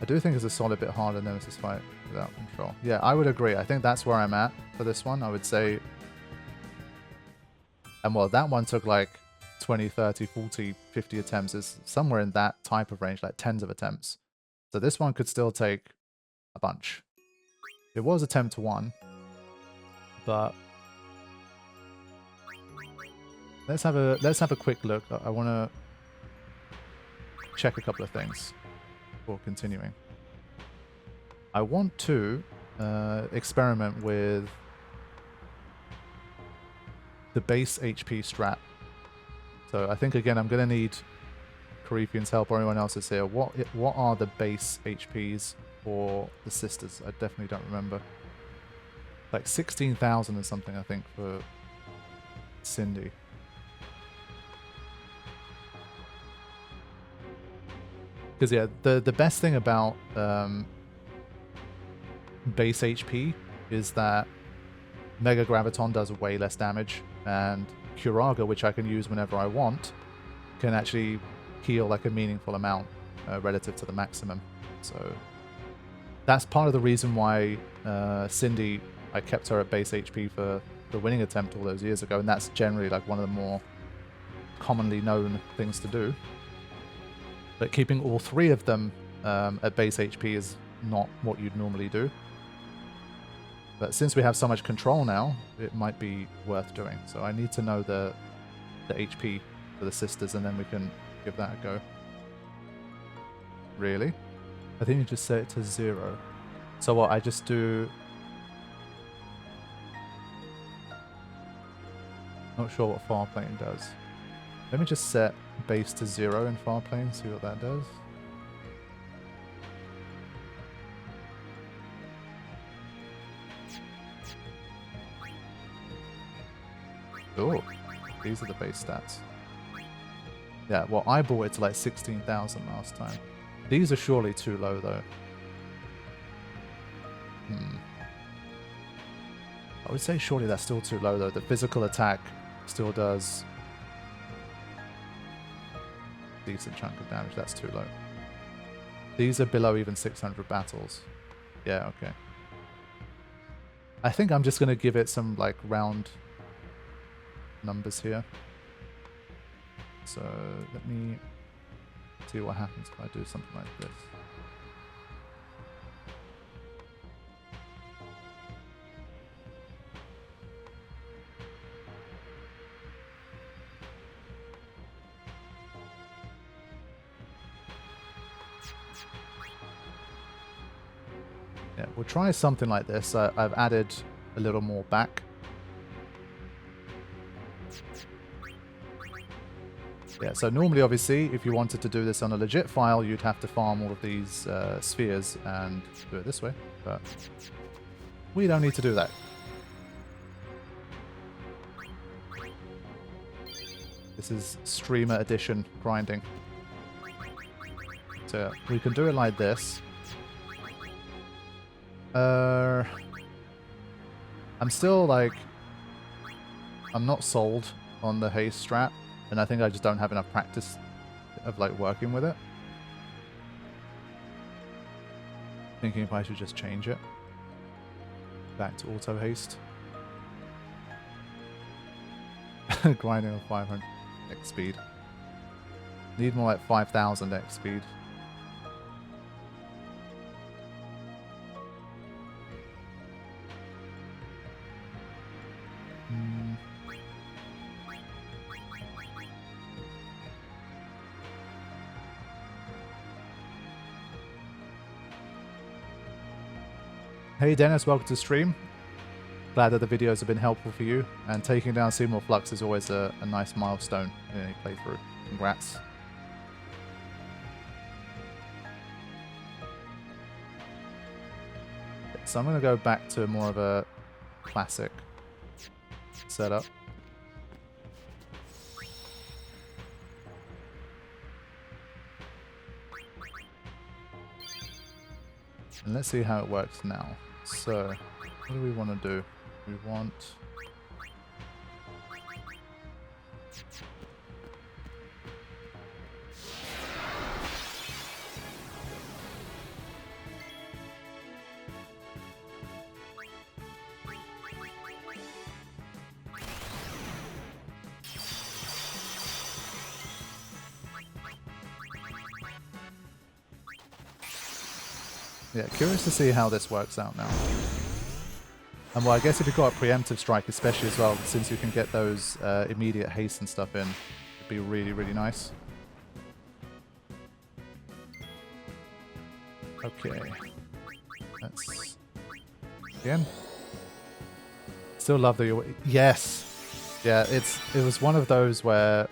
do think it's a solid bit harder Nemesis fight without control. Yeah, I would agree. I think that's where I'm at for this one. I would say... And well, that one took like 20, 30, 40, 50 attempts. Is somewhere in that type of range, like tens of attempts. So this one could still take a bunch. It was attempt 1, but let's have a quick look. I want to check a couple of things before continuing. I want to experiment with the base HP strat. So I think again I'm going to need Carifian's help or anyone else's here. What are the base HPs for the sisters? I definitely don't remember. Like 16,000 or something, I think, for Cindy. Because yeah, the best thing about base HP is that Mega Graviton does way less damage, and Curaga, which I can use whenever I want, can actually heal like a meaningful amount relative to the maximum. So that's part of the reason why Cindy, I kept her at base HP for the winning attempt all those years ago, and that's generally like one of the more commonly known things to do. But keeping all 3 of them at base HP is not what you'd normally do. But since we have so much control now, it might be worth doing. So I need to know the HP for the sisters, and then we can give that a go. Really? I think you just set it to 0. So what, I just do... Not sure what far plane does. Let me just set base to 0 in far plane, see what that does. Oh, these are the base stats. Yeah, well, I bought it to like 16,000 last time. These are surely too low, though. I would say surely that's still too low, though. The physical attack still does a decent chunk of damage. That's too low. These are below even 600 battles. Yeah, okay. I think I'm just going to give it some, like, round numbers here. So let me see what happens if I do something like this. Yeah, we'll try something like this. I've added a little more back. Yeah, so normally, obviously, if you wanted to do this on a legit file, you'd have to farm all of these spheres and do it this way, but we don't need to do that. This is streamer edition grinding. So we can do it like this. I'm still like... I'm not sold on the haste strat. And I think I just don't have enough practice of like working with it. Thinking if I should just change it back to auto haste. Grinding on 500 X speed. Need more like 5,000 X speed. Hey Dennis, welcome to the stream. Glad that the videos have been helpful for you, and taking down Seymour Flux is always a nice milestone in any playthrough. Congrats. So I'm going to go back to more of a classic setup. And let's see how it works now. So, what do we want to do? We want... Yeah, curious to see how this works out now. And well, I guess if you've got a preemptive strike especially as well, since you can get those immediate haste and stuff in, it'd be really, really nice. Okay. Let's... Again. Still love the... Yes! Yeah, it was one of those where...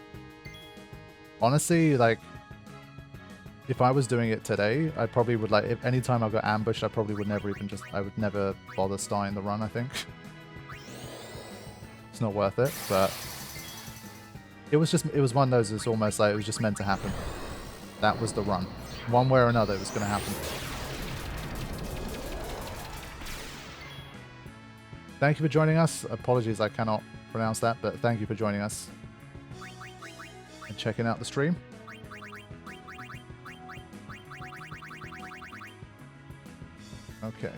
Honestly, like... If I was doing it today, I probably would like... If any time I got ambushed, I probably would never even just... I would never bother starting the run, I think. It's not worth it, but... It was just... It was one of those, it's almost like it was just meant to happen. That was the run. One way or another, it was going to happen. Thank you for joining us. Apologies, I cannot pronounce that, but thank you for joining us. And checking out the stream. Okay.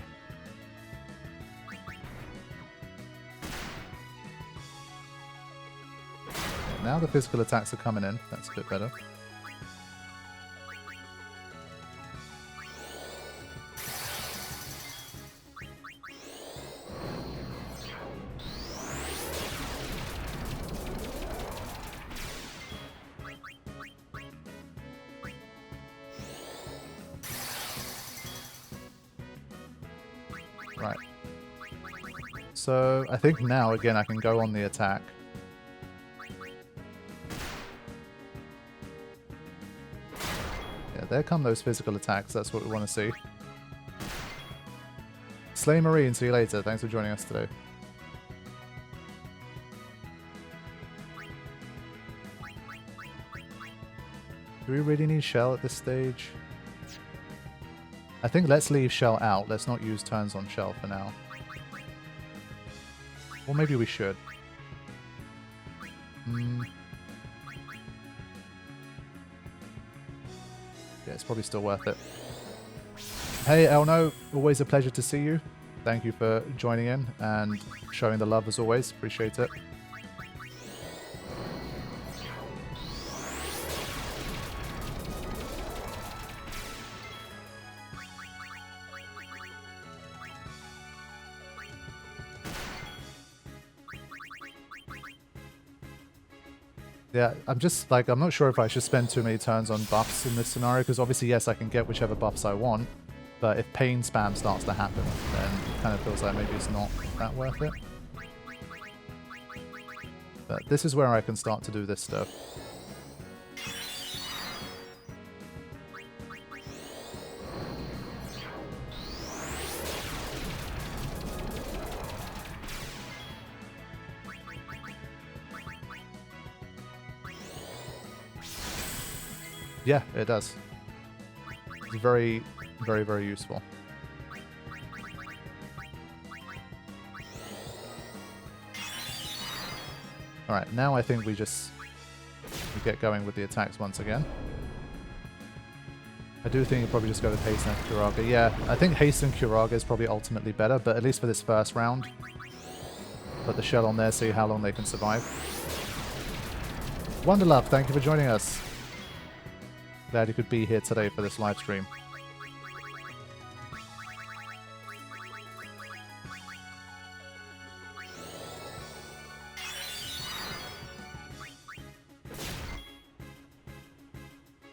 Now the physical attacks are coming in. That's a bit better. Right. So I think now, again, I can go on the attack. Yeah, there come those physical attacks. That's what we want to see. Slay Marine, see you later. Thanks for joining us today. Do we really need Shell at this stage? I think let's leave Shell out. Let's not use turns on Shell for now. Or maybe we should. Yeah, it's probably still worth it. Hey, Elno, always a pleasure to see you. Thank you for joining in and showing the love as always. Appreciate it. Yeah, I'm just, like, I'm not sure if I should spend too many turns on buffs in this scenario, because obviously, yes, I can get whichever buffs I want, but if pain spam starts to happen, then it kind of feels like maybe it's not that worth it. But this is where I can start to do this stuff. Yeah, it does. It's very, very, very useful. Alright, now I think we get going with the attacks once again. I do think you probably just go with Haste and Curaga. Yeah, I think Haste and Curaga is probably ultimately better, but at least for this first round. Put the Shell on there, see how long they can survive. Wonderlove, thank you for joining us. Glad you could be here today for this live stream.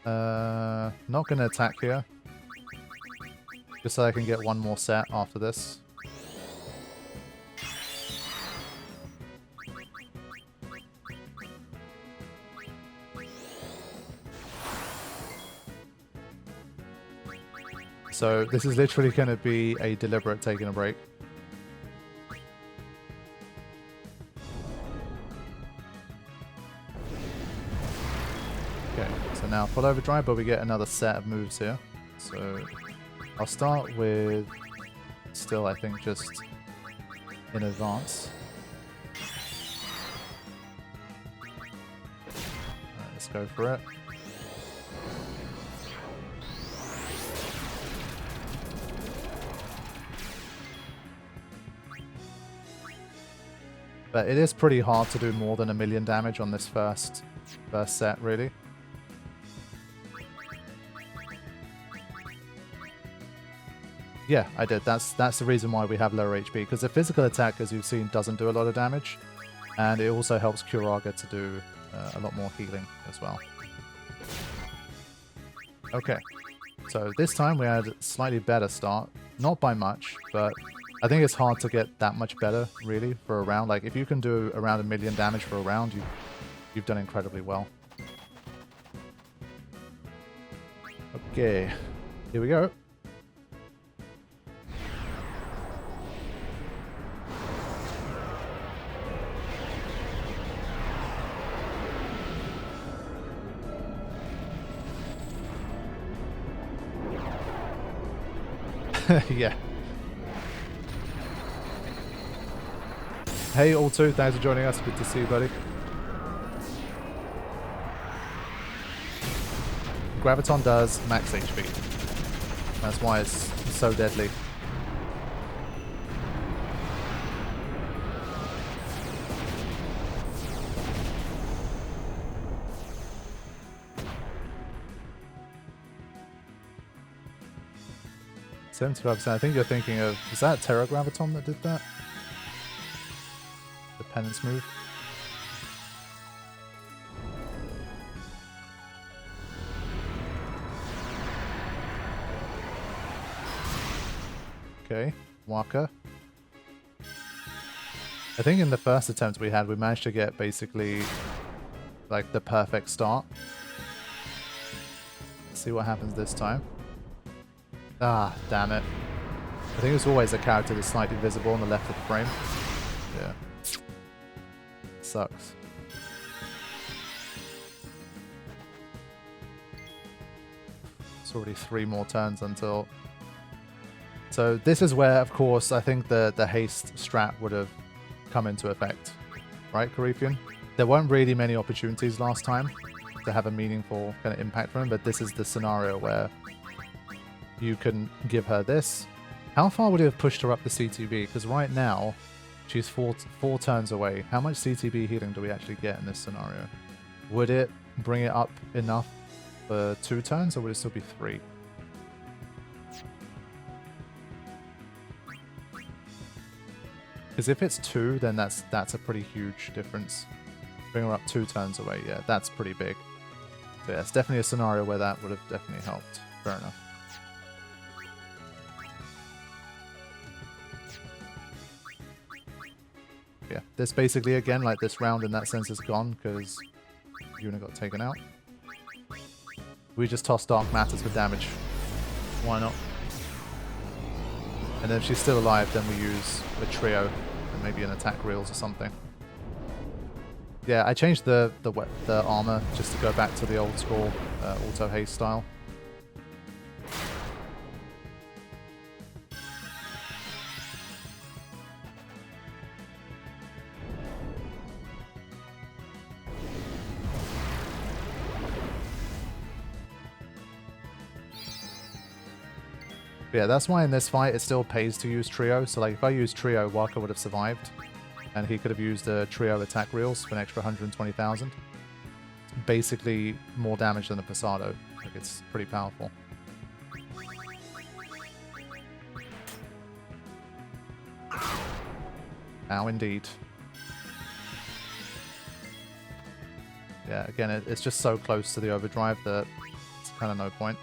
Not gonna attack here. Just so I can get one more set after this. So this is literally going to be a deliberate taking a break. Okay, so now full overdrive, but we get another set of moves here. So I'll start with still, I think, just in advance. Alright, let's go for it. But it is pretty hard to do more than 1,000,000 damage on this first set, really. Yeah, I did. That's the reason why we have lower HP, because the physical attack, as you've seen, doesn't do a lot of damage, and it also helps Kuraga to do a lot more healing as well. Okay, so this time we had a slightly better start, not by much, but I think it's hard to get that much better, really, for a round. Like, if you can do around 1 million damage for a round, you've done incredibly well. Okay, here we go. Yeah. Hey, All2, thanks for joining us. Good to see you, buddy. Graviton does max HP. That's why it's so deadly. %. I think you're thinking of... Is that Terra Graviton that did that? The penance move? Okay, Waka. I think in the first attempt we had, we managed to get basically like the perfect start. Let's see what happens this time. Ah, damn it. I think it's always a character that's slightly visible on the left of the frame. Yeah. Sucks. It's already 3 more turns until... So this is where, of course, I think the haste strat would have come into effect. Right, Carifian? There weren't really many opportunities last time to have a meaningful kind of impact from him, but this is the scenario where you can give her this. How far would it have pushed her up the CTB? Because right now, she's four turns away. How much CTB healing do we actually get in this scenario? Would it bring it up enough for 2 turns, or would it still be 3? Because if it's 2, then that's a pretty huge difference. Bring her up 2 turns away, yeah, that's pretty big. So yeah, it's definitely a scenario where that would have definitely helped. Fair enough. Yeah, this basically, again, like this round in that sense is gone because Yuna got taken out. We just toss Dark Matters for damage. Why not? And then if she's still alive, then we use a trio and maybe an attack reels or something. Yeah, I changed the armor just to go back to the old school auto haste style. Yeah, that's why in this fight it still pays to use trio. So like if I used trio, Waka would have survived. And he could have used the trio attack reels for an extra 120,000. It's basically more damage than a Pasado. Like, it's pretty powerful. Ow, indeed. Yeah, again, it's just so close to the overdrive that it's kind of no point.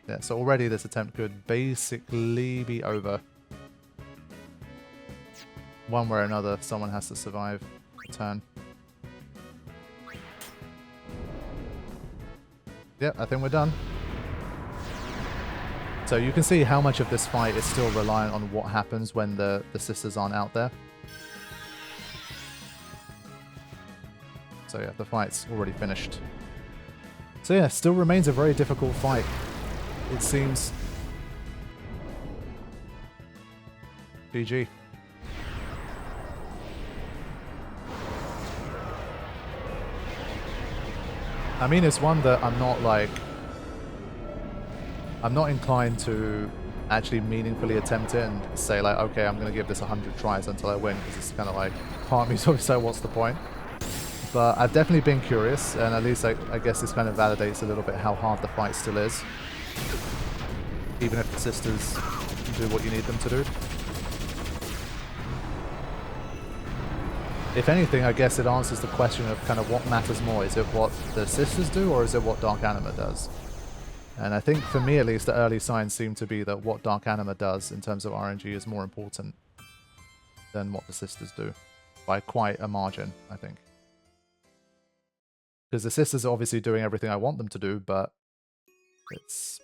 Yeah, so already this attempt could basically be over. One way or another, someone has to survive a turn. Yep, I think we're done. So you can see how much of this fight is still reliant on what happens when the sisters aren't out there. So yeah, the fight's already finished. So yeah, still remains a very difficult fight. It seems. GG. I mean, it's one that I'm not inclined to actually meaningfully attempt it and say like, okay, I'm going to give this 100 tries until I win, because it's kind of like, part of me sort of say, what's the point? But I've definitely been curious, and at least I guess this kind of validates a little bit how hard the fight still is. Even if the sisters do what you need them to do. If anything, I guess it answers the question of kind of what matters more. Is it what the sisters do, or is it what Dark Anima does? And I think, for me at least, the early signs seem to be that what Dark Anima does in terms of RNG is more important than what the sisters do. By quite a margin, I think. Because the sisters are obviously doing everything I want them to do, but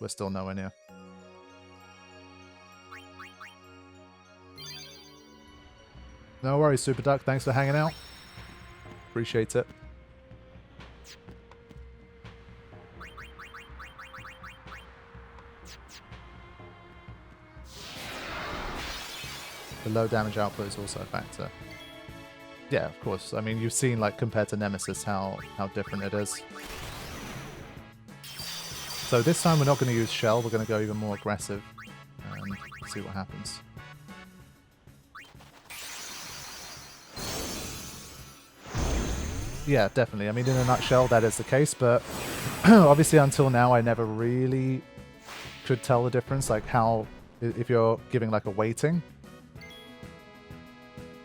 we're still nowhere near. No worries, Super Duck. Thanks for hanging out. Appreciate it. The low damage output is also a factor. Yeah, of course. I mean, you've seen, like, compared to Nemesis, how different it is. So this time we're not going to use Shell. We're going to go even more aggressive and see what happens. Yeah, definitely. I mean, in a nutshell, that is the case, but obviously until now I never really could tell the difference, like how, if you're giving like a weighting,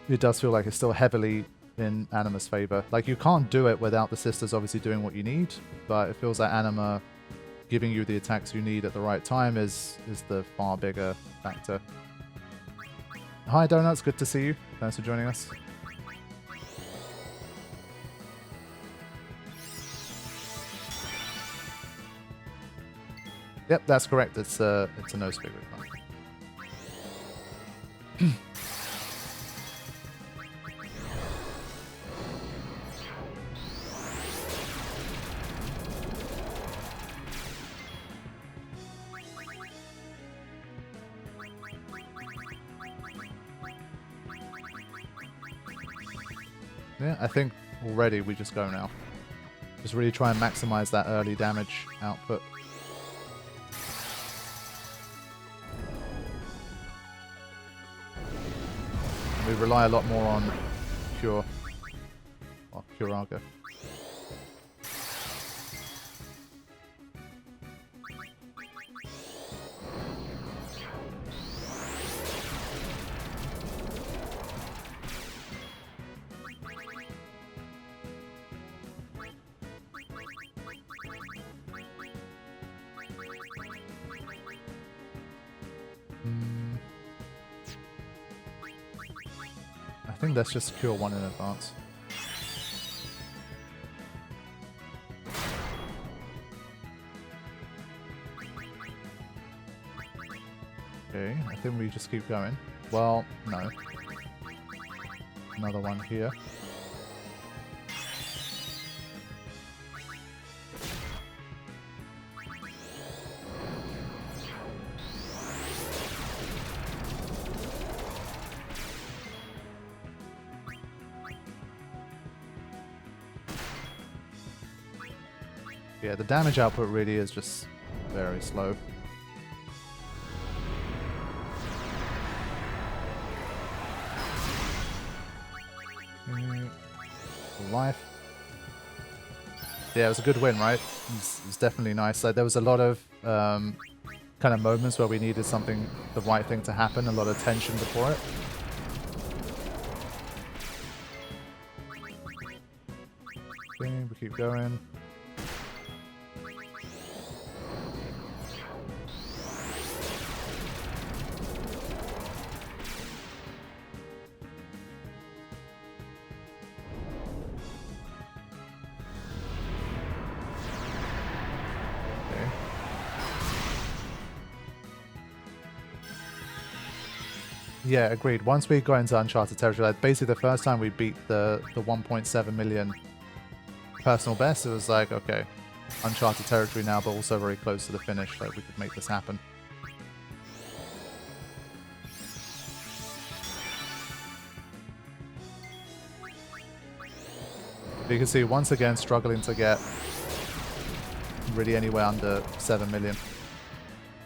it does feel like it's still heavily in Anima's favor. Like, you can't do it without the sisters obviously doing what you need, but it feels like Anima giving you the attacks you need at the right time is the far bigger factor. Hi Donuts, good to see you. Thanks for joining us. Yep, that's correct. It's a no speak refund. Yeah, I think already we just go now. Just really try and maximize that early damage output. We rely a lot more on Cure, or Curaga. I think let's just secure one in advance. Okay, I think we just keep going. Well, no. Another one here. Yeah, the damage output really is just very slow. Life. Yeah, it was a good win, right? It was definitely nice. Like, there was a lot of kind of moments where we needed something, the right thing to happen, a lot of tension before it. Okay, we keep going. Yeah, agreed. Once we got into Uncharted territory, like basically the first time we beat the 1.7 million personal best, it was like, okay, Uncharted territory now, but also very close to the finish. Like, we could make this happen. You can see, once again, struggling to get really anywhere under 7 million.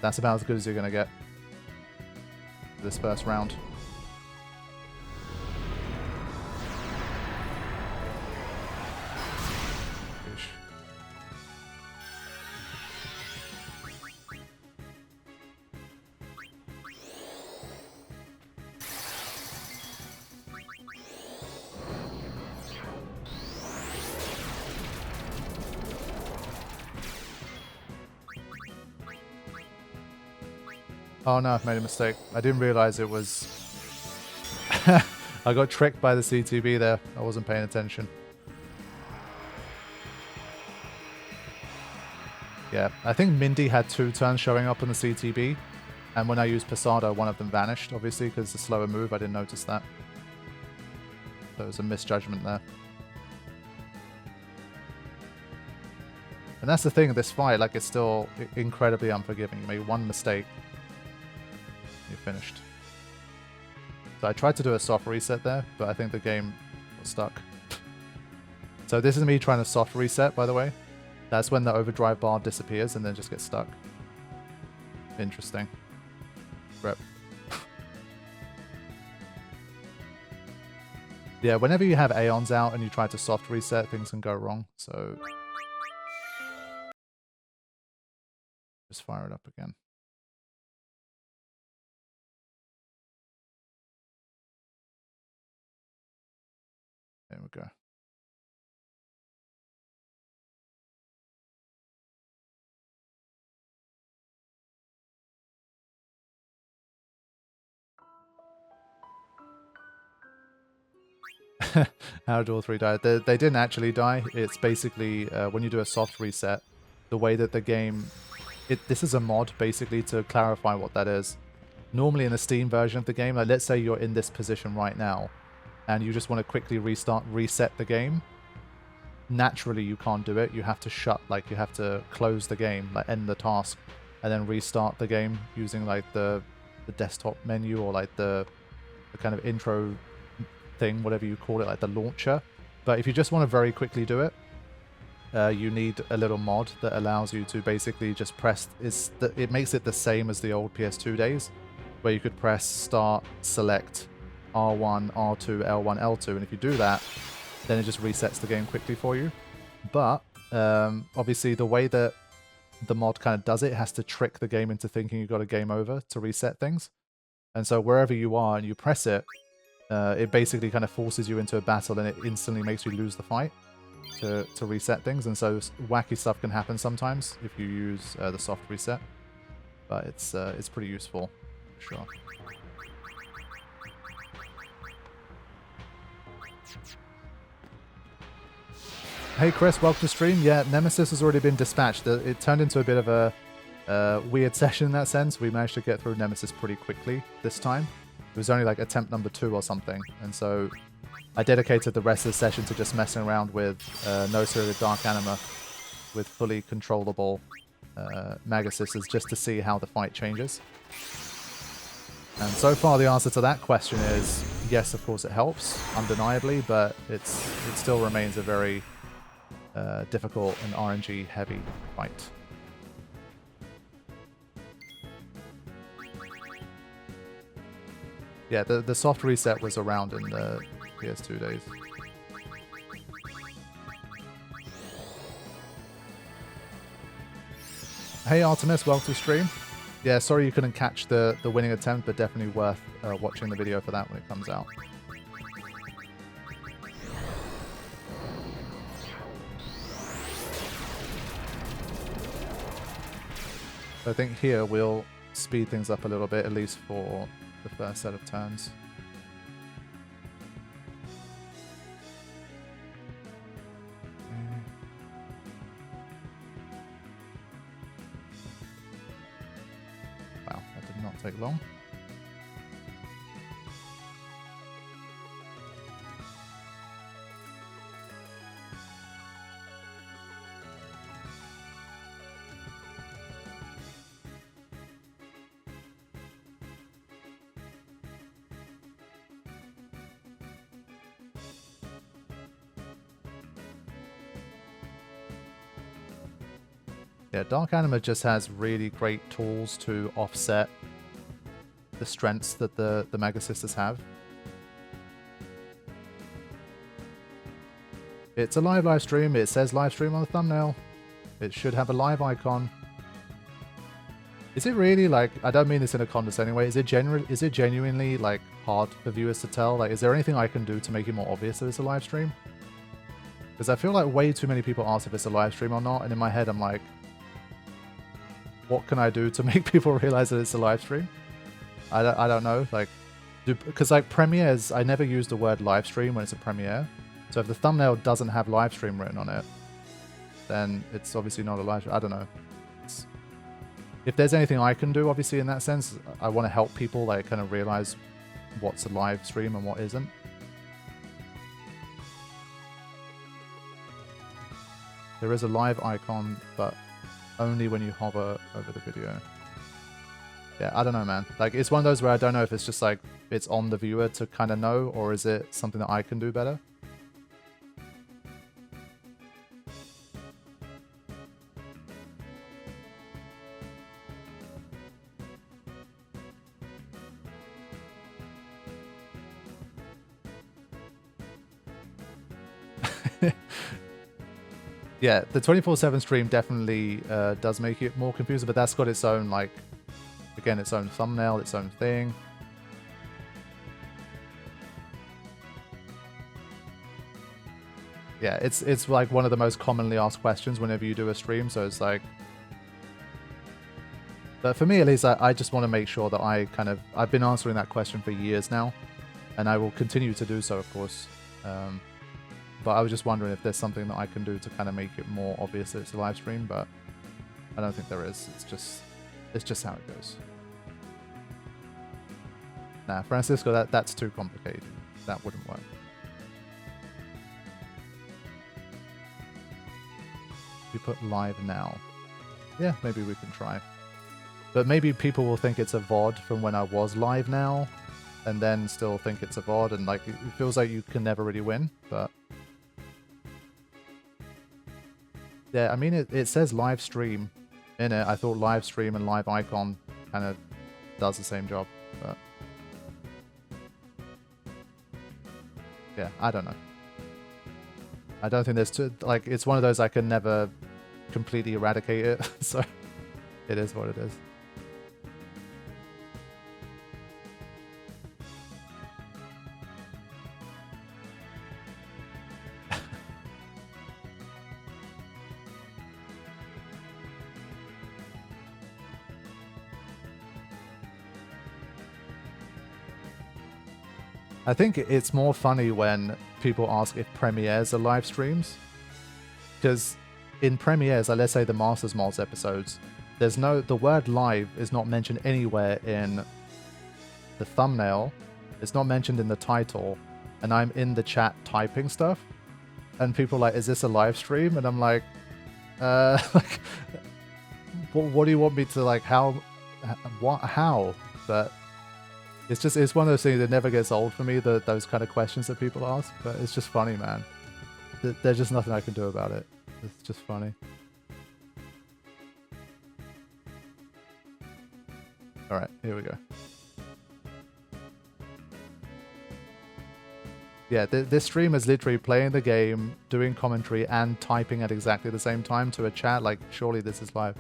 That's about as good as you're going to get. this first round. Oh no, I've made a mistake. I didn't realize it was... I got tricked by the CTB there. I wasn't paying attention. Yeah, I think Mindy had 2 turns showing up on the CTB. And when I used Posada, one of them vanished, obviously, because it's a slower move. I didn't notice that. So it was a misjudgment there. And that's the thing, this fight, like, it's still incredibly unforgiving. You made one mistake, you're finished. So I tried to do a soft reset there, but I think the game was stuck. So this is me trying to soft reset, by the way. That's when the overdrive bar disappears and then just gets stuck. Interesting. Rip. Yeah, whenever you have Aeons out and you try to soft reset, things can go wrong, so... just fire it up again. There we go. How did all 3 die? They didn't actually die. It's basically when you do a soft reset, the way that the game... this is a mod, basically, to clarify what that is. Normally in the Steam version of the game, like let's say you're in this position right now, and you just want to quickly reset the game. Naturally, you can't do it. You have to you have to close the game, like end the task, and then restart the game using like the desktop menu or like the kind of intro thing, whatever you call it, like the launcher. But if you just want to very quickly do it, you need a little mod that allows you to basically just press... it makes it the same as the old PS2 days, where you could press start, select R1, R2, L1, L2, and if you do that, then it just resets the game quickly for you. But obviously the way that the mod kind of does it has to trick the game into thinking you've got a game over to reset things. And so wherever you are and you press it, it basically kind of forces you into a battle and it instantly makes you lose the fight to reset things. And so wacky stuff can happen sometimes if you use the soft reset. But it's pretty useful, for sure. Hey Chris, welcome to stream. Yeah, Nemesis has already been dispatched. It turned into a bit of a weird session in that sense. We managed to get through Nemesis pretty quickly this time. It was only like attempt number 2 or something. And so I dedicated the rest of the session to just messing around with No Serious Dark Anima with fully controllable Magus just to see how the fight changes. And so far the answer to that question is yes, of course it helps, undeniably, but it still remains a very difficult and RNG heavy fight. Yeah, the soft reset was around in the PS2 days. Hey Artemis, welcome to stream. Yeah, sorry you couldn't catch the winning attempt, but definitely worth watching the video for that when it comes out. I think here we'll speed things up a little bit, at least for the first set of turns. Wow, that did not take long. Yeah, Dark Anima just has really great tools to offset strengths that the Magus sisters have. It's a live stream. It says live stream on the thumbnail. It should have a live icon. Is it really, like, I don't mean this in a condescending way, is it genuinely, like, hard for viewers to tell? Like, is there anything I can do to make it more obvious that it's a live stream? Because I feel like way too many people ask if it's a live stream or not, and in my head I'm like, what can I do to make people realize that it's a live stream? I don't know, like, because like premieres, I never use the word live stream when it's a premiere. So if the thumbnail doesn't have live stream written on it, then it's obviously not a live stream. I don't know. If there's anything I can do, obviously, in that sense, I want to help people, like, kind of realize what's a live stream and what isn't. There is a live icon, but only when you hover over the video. Yeah, I don't know, man. Like, it's one of those where I don't know if it's just, like, it's on the viewer to kind of know, or is it something that I can do better? Yeah, the 24/7 stream definitely does make it more confusing, but that's got its own, like, again, its own thumbnail, its own thing. Yeah, it's like one of the most commonly asked questions whenever you do a stream, so it's like... But for me, at least, I just want to make sure that I've been answering that question for years now, and I will continue to do so, of course. But I was just wondering if there's something that I can do to kind of make it more obvious that it's a live stream, but I don't think there is. It's just how it goes. Nah, Francisco, that's too complicated. That wouldn't work. We put live now. Yeah, maybe we can try. But maybe people will think it's a VOD from when I was live now, and then still think it's a VOD, and like it feels like you can never really win, but... Yeah, I mean, it says live stream in it. I thought live stream and live icon kind of does the same job, but... Yeah, I don't know. I don't think there's too... Like, it's one of those I can never completely eradicate it, so it is what it is. I think it's more funny when people ask if premieres are live streams, because in premieres, let's say the Masters Mods episodes, the word live is not mentioned anywhere in the thumbnail, it's not mentioned in the title, and I'm in the chat typing stuff, and people are like, is this a live stream? And I'm like, like, what do you want me to, like, how? But it's one of those things that never gets old for me, those kind of questions that people ask, but it's just funny, man. There's just nothing I can do about it. It's just funny. Alright, here we go. Yeah, this stream is literally playing the game, doing commentary, and typing at exactly the same time to a chat. Like, surely this is live.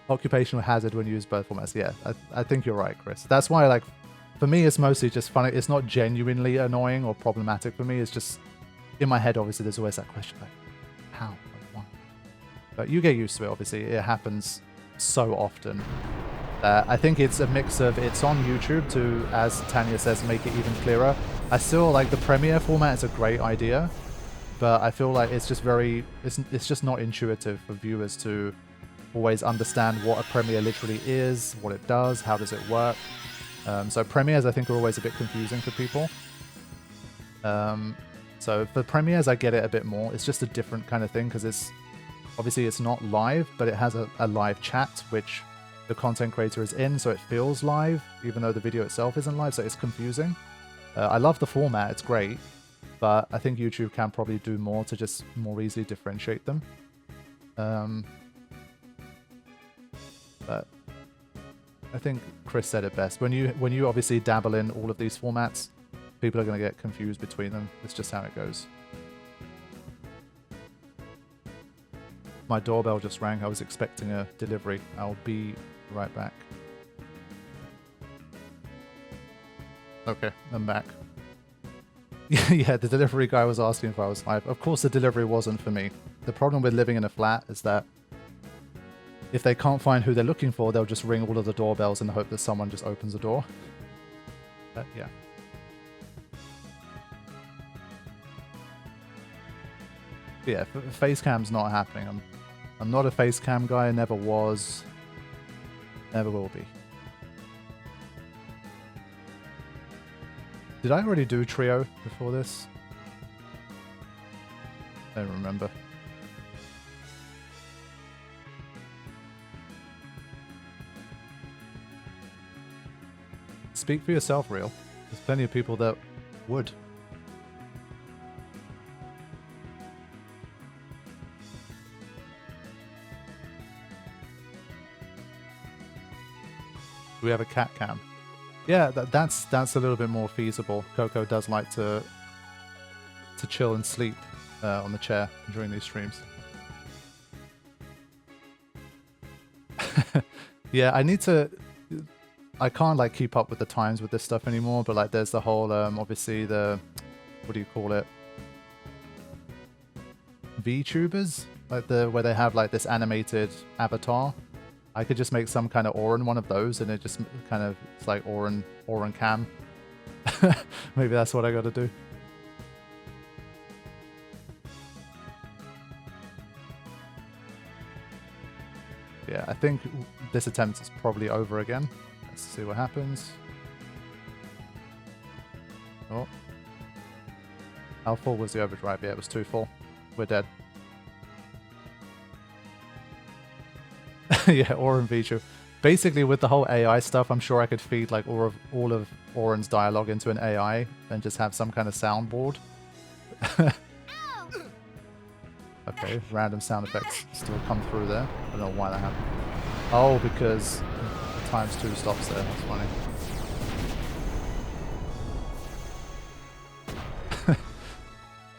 Occupational hazard when used both formats. Yeah, I think you're right, Chris. That's why, like, for me, it's mostly just funny. It's not genuinely annoying or problematic for me. It's just, in my head, obviously, there's always that question, like, how? Like, why? But you get used to it, obviously. It happens so often. I think it's a mix of, it's on YouTube to, as Tanya says, make it even clearer. I still, like, the Premiere format is a great idea, but I feel like it's just it's just not intuitive for viewers to always understand what a Premiere literally is, what it does, how does it work. So Premieres, I think, are always a bit confusing for people. So for Premieres, I get it a bit more. It's just a different kind of thing, because it's not live, but it has a live chat, which the content creator is in, so it feels live, even though the video itself isn't live, so it's confusing. I love the format, it's great, but I think YouTube can probably do more to just more easily differentiate them. But I think Chris said it best. When you obviously dabble in all of these formats, people are going to get confused between them. It's just how it goes. My doorbell just rang. I was expecting a delivery. I'll be right back. Okay, I'm back. Yeah, the delivery guy was asking if I was live. Of course the delivery wasn't for me. The problem with living in a flat is that if they can't find who they're looking for, they'll just ring all of the doorbells in the hope that someone just opens the door. But yeah. Yeah, face cam's not happening. I'm not a face cam guy, never was, never will be. Did I already do trio before this? I don't remember. Speak for yourself, Real. There's plenty of people that would. Do we have a cat cam? Yeah, that's a little bit more feasible. Coco does like to chill and sleep on the chair during these streams. Yeah, I can't like keep up with the times with this stuff anymore, but like there's the whole obviously the, what do you call it, VTubers, like where they have like this animated avatar. I could just make some kind of Orin one of those, and it just kind of, it's like Orin cam. Maybe that's what I got to do. Yeah, I think this attempt is probably over again. Let's see what happens. Oh. How full was the overdrive? Yeah, it was too full. We're dead. Yeah, Orin Vichu. Basically, with the whole AI stuff, I'm sure I could feed like all of Orin's dialogue into an AI and just have some kind of soundboard. Okay, random sound effects still come through there. I don't know why that happened. Oh, because times 2 stops there. That's funny.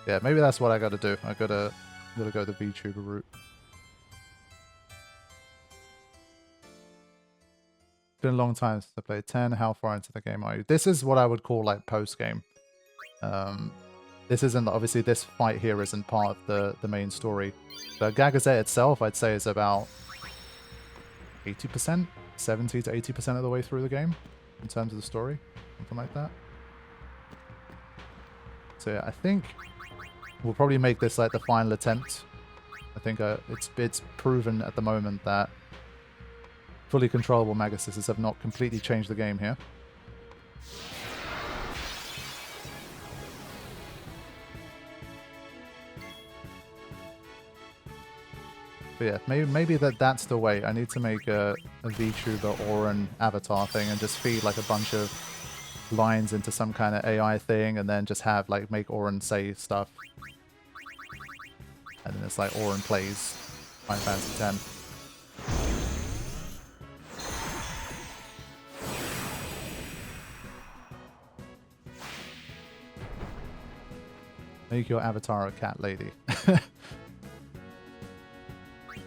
Yeah, maybe that's what I gotta do. I gotta go the VTuber route. It's been a long time since I played 10. How far into the game are you? This is what I would call like post-game. This isn't, obviously this fight here isn't part of the main story. But Gagazet itself, I'd say, is about 80%? 70 to 80% of the way through the game in terms of the story. Something like that. So yeah, I think we'll probably make this like the final attempt. I think it's proven at the moment that fully controllable Maguses have not completely changed the game here. But yeah, maybe that's the way. I need to make a VTuber or an avatar thing and just feed like a bunch of lines into some kind of AI thing, and then just have like make Orin say stuff. And then it's like Orin plays Final Fantasy X. Make your avatar a cat lady.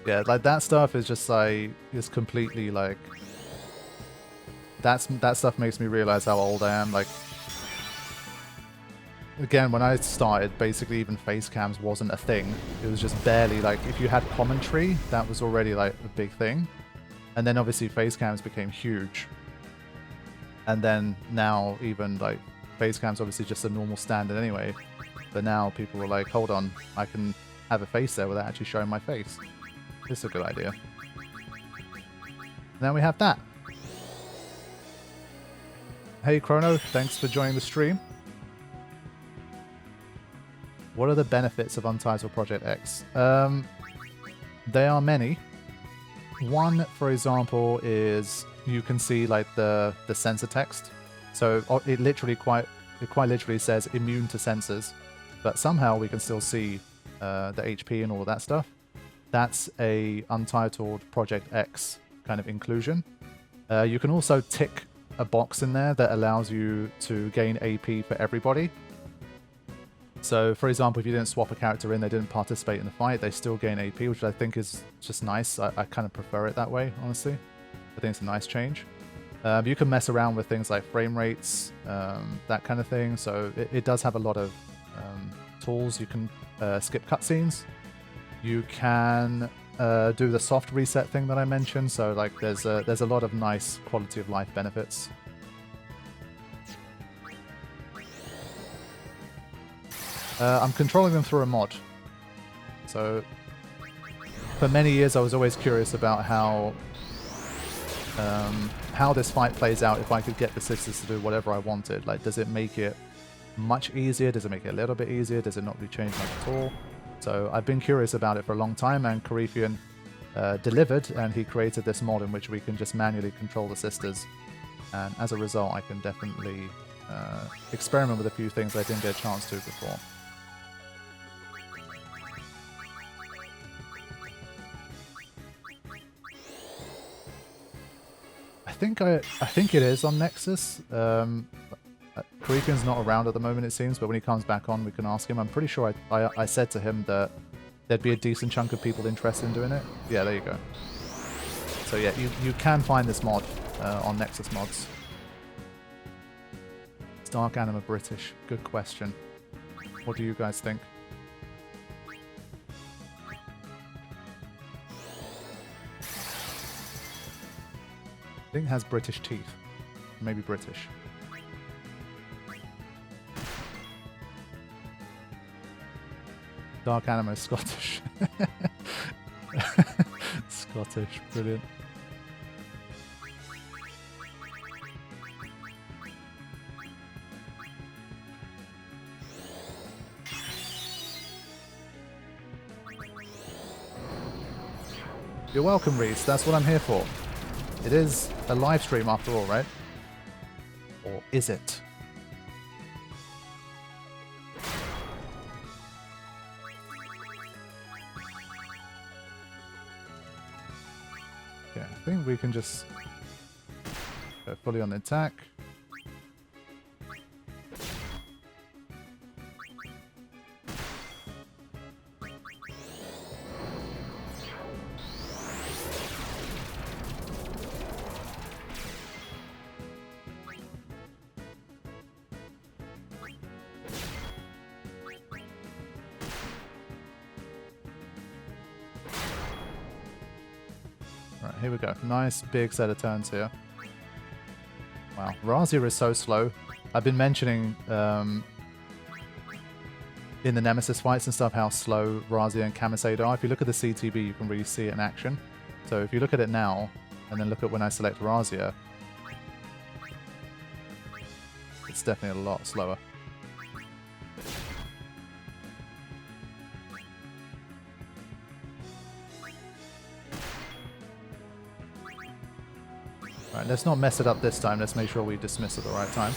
Yeah, like that stuff is just like, is completely like, that stuff makes me realize how old I am. Like, again, when I started, basically even face cams wasn't a thing. It was just barely, like, if you had commentary, that was already like a big thing. And then obviously face cams became huge. And then now even like face cams obviously just a normal standard anyway. But now people were like, hold on, I can have a face there without actually showing my face. This is a good idea. Now we have that. Hey Chrono, thanks for joining the stream. What are the benefits of Untitled Project X? There are many. One, for example, is you can see like the sensor text. So it quite literally says immune to sensors, but somehow we can still see the HP and all of that stuff. that's a Untitled Project X kind of inclusion. You can also tick a box in there that allows you to gain AP for everybody. So, for example, if you didn't swap a character in, they didn't participate in the fight, they still gain AP, which I think is just nice. I kind of prefer it that way, honestly. I think it's a nice change. You can mess around with things like frame rates, that kind of thing. So it does have a lot of tools. You can skip cutscenes. You can do the soft reset thing that I mentioned. So like there's a lot of nice quality of life benefits. I'm controlling them through a mod. So for many years I was always curious about how this fight plays out if I could get the sisters to do whatever I wanted. Like, does it make it much easier? Does it make it a little bit easier? Does it not really change much at all? So I've been curious about it for a long time, and Karifian delivered, and he created this mod in which we can just manually control the sisters. And as a result, I can definitely experiment with a few things I didn't get a chance to before. I think it is on Nexus. Karifian's not around at the moment, it seems, but when he comes back on, we can ask him. I'm pretty sure I said to him that there'd be a decent chunk of people interested in doing it. Yeah, there you go. So yeah, you can find this mod on Nexus mods. Is Dark Anima British? Good question. What do you guys think? I think it has British teeth. Maybe British. Dark Anima is Scottish. Scottish, brilliant. You're welcome, Reese. That's what I'm here for. It is a live stream after all, right? Or is it? Okay, I think we can just go fully on the attack. Here we go. Nice big set of turns here. Wow. Razia is so slow. I've been mentioning in the Nemesis fights and stuff how slow Razia and Camisade are. If you look at the CTB, you can really see it in action. So if you look at it now, and then look at when I select Razia, it's definitely a lot slower. Right, let's not mess it up this time. Let's make sure we dismiss at the right time.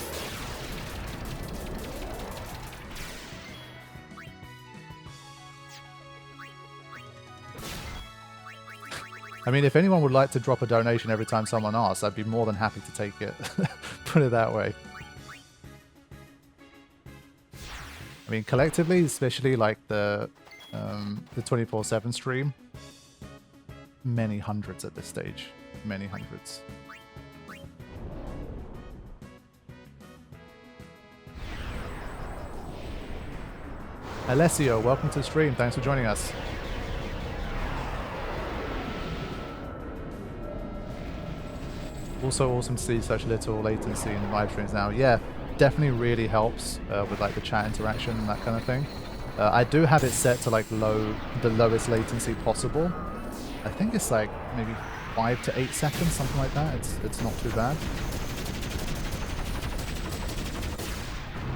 I mean, if anyone would like to drop a donation every time someone asks, I'd be more than happy to take it. Put it that way. I mean, collectively, especially like the 24/7 stream, many hundreds at this stage. Many hundreds. Alessio, welcome to the stream. Thanks for joining us. Also awesome to see such little latency in the live streams now. Yeah, definitely really helps with like the chat interaction and that kind of thing. I do have it set to like the lowest latency possible. I think it's like maybe 5 to 8 seconds, something like that. It's not too bad.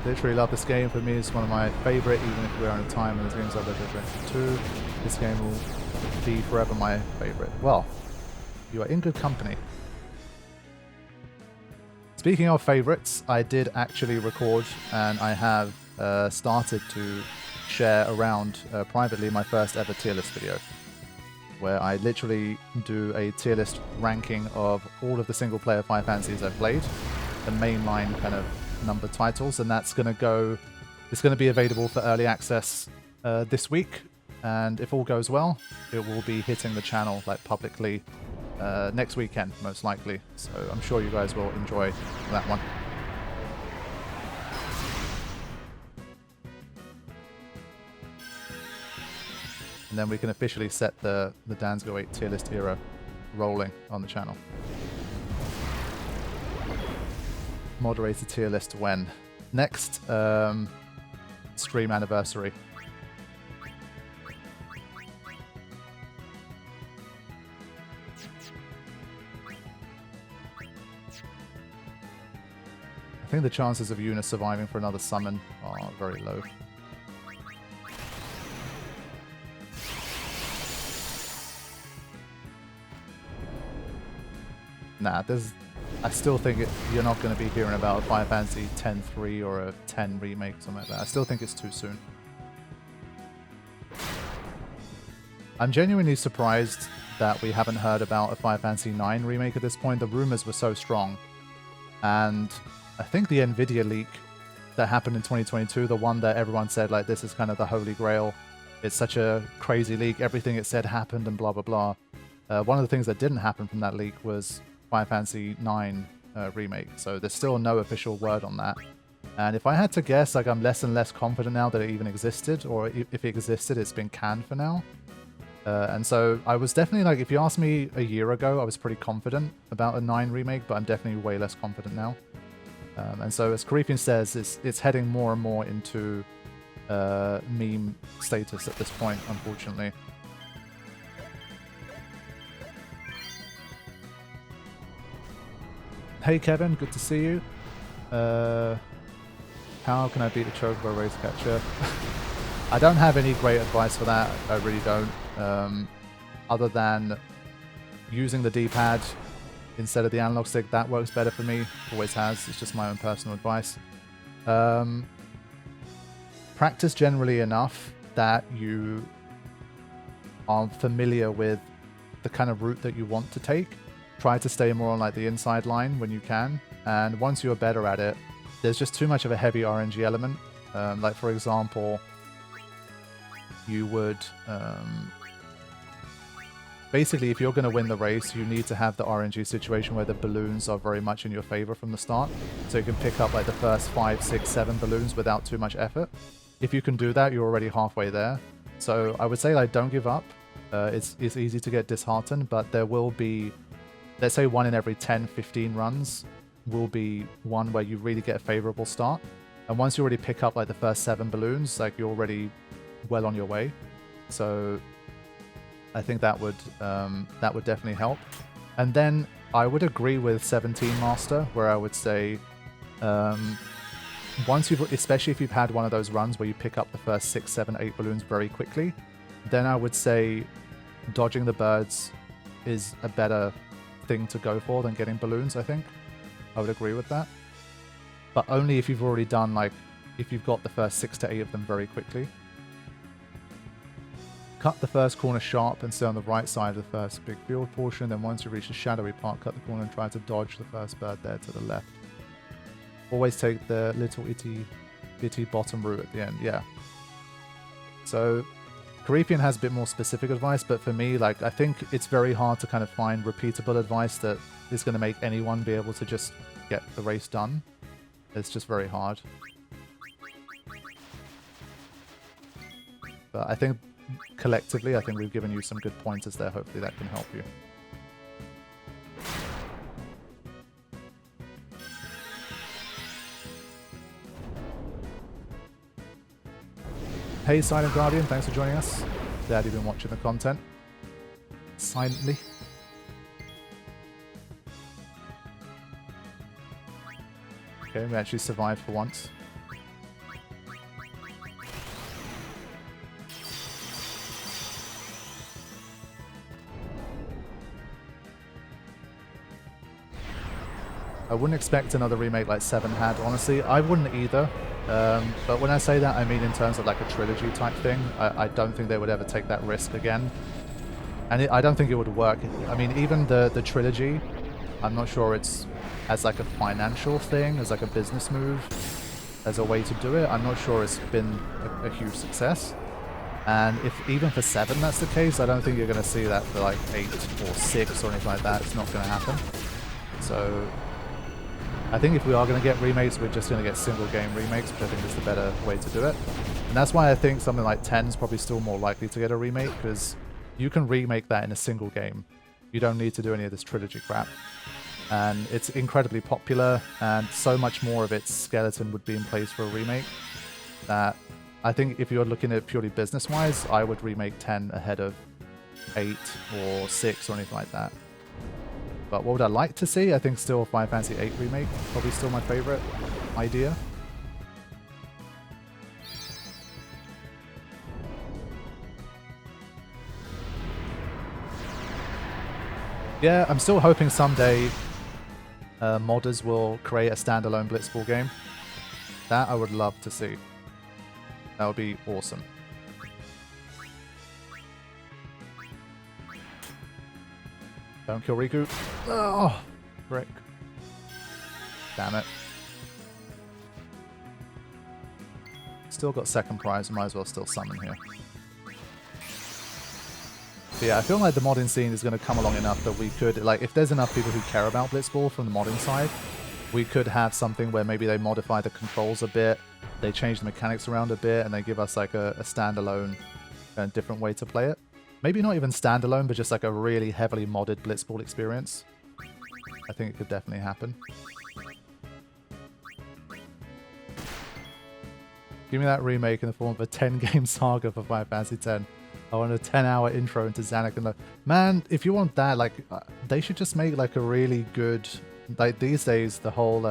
Literally love this game. For me, it's one of my favorite, even if we're on a time when there's games like Reverting 2. This game will be forever my favorite. Well, you are in good company. Speaking of favorites, I did actually record, and I have started to share around privately my first ever tier list video. where I literally do a tier list ranking of all of the single player Final Fantasies I've played, the mainline kind of numbered titles, and that's going to be available for early access this week, and if all goes well, it will be hitting the channel like publicly next weekend, most likely. So I'm sure you guys will enjoy that one. And then we can officially set the Dansgo 8 tier list era rolling on the channel. Moderator tier list when? Next stream anniversary. I think the chances of Yuna surviving for another summon are very low. Nah, I still think you're not going to be hearing about a Final Fantasy X-3 or a 10 remake, something like that. I still think it's too soon. I'm genuinely surprised that we haven't heard about a Final Fantasy IX remake at this point. The rumors were so strong. And I think the Nvidia leak that happened in 2022, the one that everyone said, like, this is kind of the holy grail. It's such a crazy leak. Everything it said happened and blah, blah, blah. One of the things that didn't happen from that leak was Final Fantasy IX remake, so there's still no official word on that. And if I had to guess, like, I'm less and less confident now that it even existed, or if it existed, it's been canned for now. And so I was definitely, like, if you asked me a year ago, I was pretty confident about a 9 remake, but I'm definitely way less confident now. And so, as Karifian says, it's heading more and more into meme status at this point, unfortunately. Hey Kevin, good to see you. How can I beat the chocobo race catcher? I don't have any great advice for that. I really don't. Other than using the D-pad instead of the analog stick, that works better for me. Always has. It's just my own personal advice. Practice generally enough that you are familiar with the kind of route that you want to take. Try to stay more on like the inside line when you can, and once you're better at it, there's just too much of a heavy RNG element. Like, for example, you would basically, if you're going to win the race, you need to have the RNG situation where the balloons are very much in your favor from the start, so you can pick up like the first 5, 6, 7 balloons without too much effort. If you can do that, you're already halfway there. So I would say, like, don't give up. It's easy to get disheartened, but there will be, let's say, 1 in every 10, 15 runs will be one where you really get a favorable start. And once you already pick up like the first 7 balloons, like, you're already well on your way. So I think that would definitely help. And then I would agree with 17 Master, where I would say once you've, especially if you've had one of those runs where you pick up the first 6, 7, 8 balloons very quickly, then I would say dodging the birds is a better thing to go for than getting balloons. I think I would agree with that, but only if you've already done, like, if you've got the first 6 to 8 of them very quickly. Cut the first corner sharp and stay on the right side of the first big field portion, then once you reach the shadowy part, cut the corner and try to dodge the first bird there to the left. Always take the little itty bitty bottom route at the end. Yeah, so Karifian has a bit more specific advice, but for me, like, I think it's very hard to kind of find repeatable advice that is going to make anyone be able to just get the race done. It's just very hard. But I think collectively, I think we've given you some good pointers there. Hopefully that can help you. Hey Silent Guardian, thanks for joining us. Glad you've been watching the content silently. Okay, we actually survived for once. I wouldn't expect another remake like 7 had, honestly. I wouldn't either. But when I say that, I mean in terms of like a trilogy type thing. I don't think they would ever take that risk again. And I don't think it would work. I mean, even the trilogy, I'm not sure it's as like a financial thing, as like a business move, as a way to do it. I'm not sure it's been a huge success. And if even for 7 that's the case, I don't think you're going to see that for like 8 or 6 or anything like that. It's not going to happen. So I think if we are going to get remakes, we're just going to get single game remakes, which I think is the better way to do it. And that's why I think something like 10 is probably still more likely to get a remake, because you can remake that in a single game. You don't need to do any of this trilogy crap. And it's incredibly popular, and so much more of its skeleton would be in place for a remake that I think if you're looking at it purely business-wise, I would remake 10 ahead of 8 or 6 or anything like that. But what would I like to see? I think still Final Fantasy VIII Remake, probably still my favorite idea. Yeah, I'm still hoping someday modders will create a standalone Blitzball game. That I would love to see. That would be awesome. Don't kill Riku. Oh, frick. Damn it. Still got second prize, might as well still summon here. But yeah, I feel like the modding scene is going to come along enough that we could, like, if there's enough people who care about Blitzball from the modding side, we could have something where maybe they modify the controls a bit, they change the mechanics around a bit, and they give us like a standalone different way to play it. Maybe not even standalone, but just like a really heavily modded Blitzball experience. I think it could definitely happen. Give me that remake in the form of a 10-game saga for Final Fantasy X. I want a 10-hour intro into Zanuck and man, if you want that, like, they should just make like a really good, like these days, the whole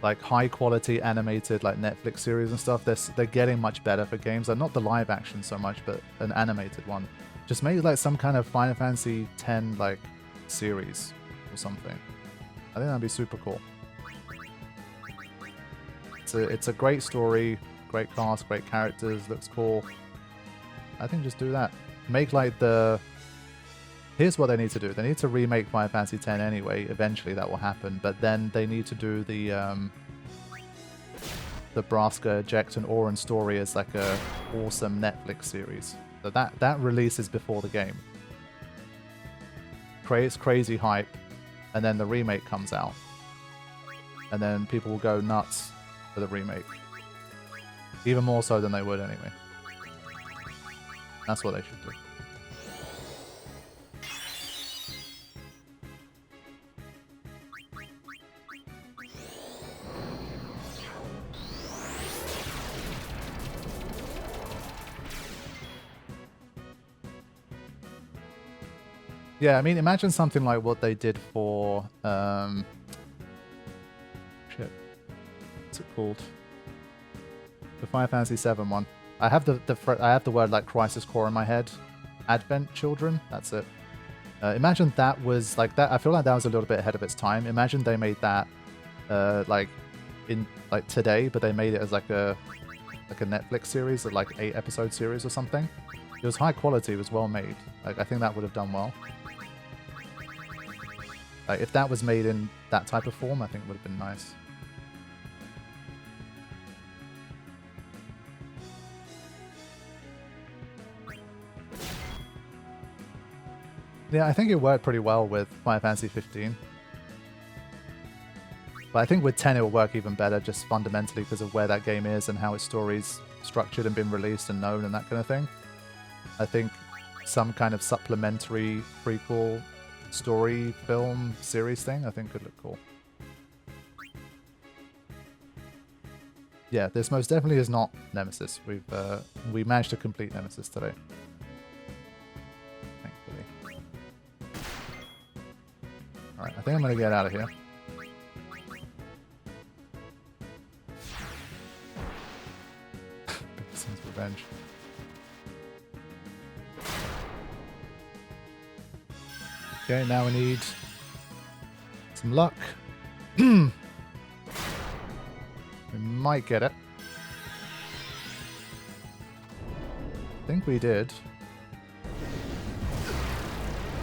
like high quality animated like Netflix series and stuff, they're getting much better for games. Like not the live action so much, but an animated one. Just make like some kind of Final Fantasy X like series or something. I think that'd be super cool. It's a great story, great cast, great characters, looks cool. I think just do that. Make like the... Here's what they need to do. They need to remake Final Fantasy X anyway. Eventually that will happen. But then they need to do the Braska, Eject, and Auron story as like a awesome Netflix series. So that releases before the game. Creates crazy hype. And then the remake comes out. And then people will go nuts for the remake. Even more so than they would anyway. That's what they should do. Yeah, I mean, imagine something like what they did for shit. What's it called? The Final Fantasy VII one. I have the word like Crisis Core in my head. Advent Children. That's it. Imagine that was like that. I feel like that was a little bit ahead of its time. Imagine they made that like in like today, but they made it as like a Netflix series, or like 8-episode series or something. It was high quality. It was well made. Like I think that would have done well. Like if that was made in that type of form, I think it would have been nice. Yeah, I think it worked pretty well with Final Fantasy 15. But I think with 10 it will work even better, just fundamentally because of where that game is and how its story's structured and been released and known and that kind of thing. I think some kind of supplementary prequel story film series thing I think could look cool. Yeah, this most definitely is not Nemesis. We managed to complete Nemesis today. Thankfully. Alright, I think I'm gonna get out of here. Biggson's revenge. Okay, now we need some luck. We might get it. I think we did.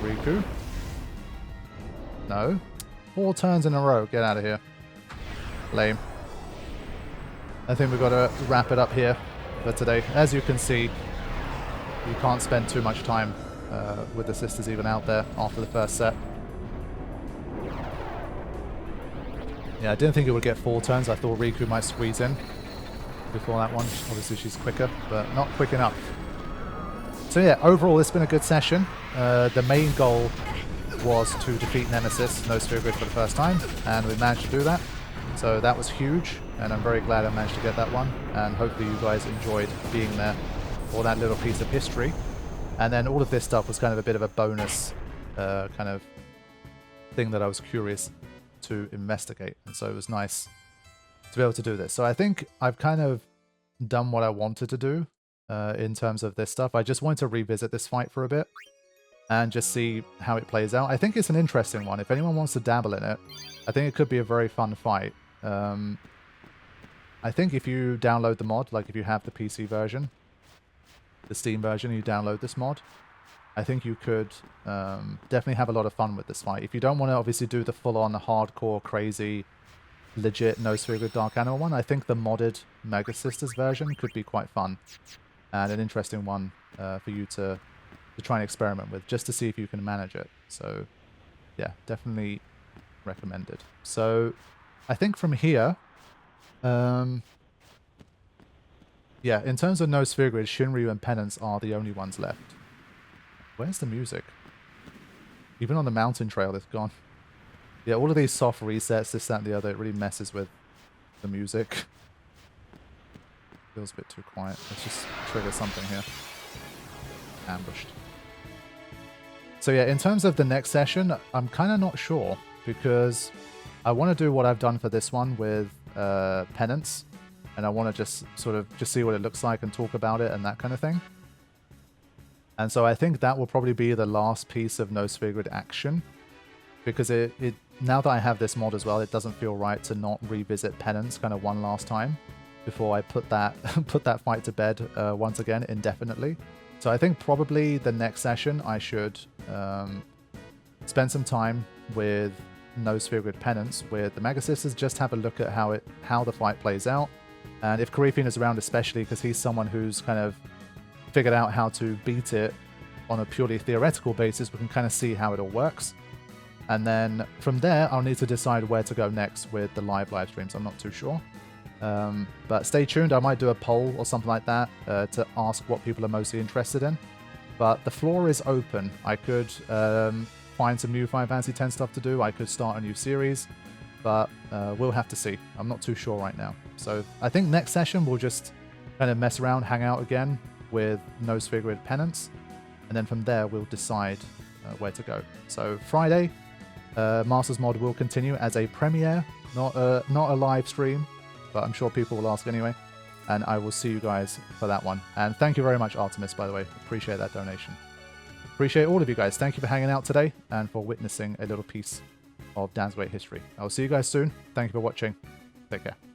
Riku. No. 4 turns in a row. Get out of here. Lame. I think we've got to wrap it up here for today. As you can see, you can't spend too much time with the sisters even out there after the first set. Yeah, I didn't think it would get 4 turns. I thought Riku might squeeze in before that one. Obviously she's quicker, but not quick enough. So yeah, overall it's been a good session. The main goal was to defeat Nemesis, no sphere grid for the first time, and we managed to do that. So that was huge, and I'm very glad I managed to get that one, and hopefully you guys enjoyed being there for that little piece of history. And then all of this stuff was kind of a bit of a bonus kind of thing that I was curious to investigate, and so it was nice to be able to do this. So I think I've kind of done what I wanted to do in terms of this stuff. I just wanted to revisit this fight for a bit and just see how it plays out. I think it's an interesting one. If anyone wants to dabble in it, I think it could be a very fun fight. I think if you download the mod, like if you have the PC version, the Steam version, you download this mod, I think you could definitely have a lot of fun with this fight. If you don't want to obviously do the full-on hardcore, crazy, legit no sphere grid Dark Anima one, I think the modded Magus Sisters version could be quite fun and an interesting one for you to try and experiment with, just to see if you can manage it. So yeah, definitely recommended. So I think from here, yeah, in terms of no sphere grid, Shinryu and Penance are the only ones left. Where's the music? Even on the mountain trail, it's gone. Yeah, all of these soft resets, this, that, and the other, it really messes with the music. Feels a bit too quiet. Let's just trigger something here. Ambushed. So yeah, in terms of the next session, I'm kind of not sure, because I want to do what I've done for this one with Penance, and I want to just sort of just see what it looks like and talk about it and that kind of thing. And so I think that will probably be the last piece of no sphere grid action, because it now that I have this mod as well, it doesn't feel right to not revisit Penance kind of one last time before I put that put that fight to bed once again indefinitely. So I think probably the next session I should spend some time with no sphere grid Penance with the Magus Sisters, just have a look at how the fight plays out, and if Karifin is around, especially because he's someone who's kind of figured out how to beat it on a purely theoretical basis, we can kind of see how it all works. And then from there, I'll need to decide where to go next with the live streams. I'm not too sure. But stay tuned. I might do a poll or something like that to ask what people are mostly interested in. But the floor is open. I could find some new Final Fantasy X stuff to do. I could start a new series. But we'll have to see. I'm not too sure right now. So I think next session we'll just kind of mess around, hang out again with no sphere grid Penance, and then from there we'll decide where to go. So Friday, Masters Mod will continue as a premiere, not a live stream, but I'm sure people will ask anyway, and I will see you guys for that one. And thank you very much, Artemis, by the way. Appreciate that donation. Appreciate all of you guys. Thank you for hanging out today and for witnessing a little piece of Dan's Great history. I will see you guys soon. Thank you for watching. Take care.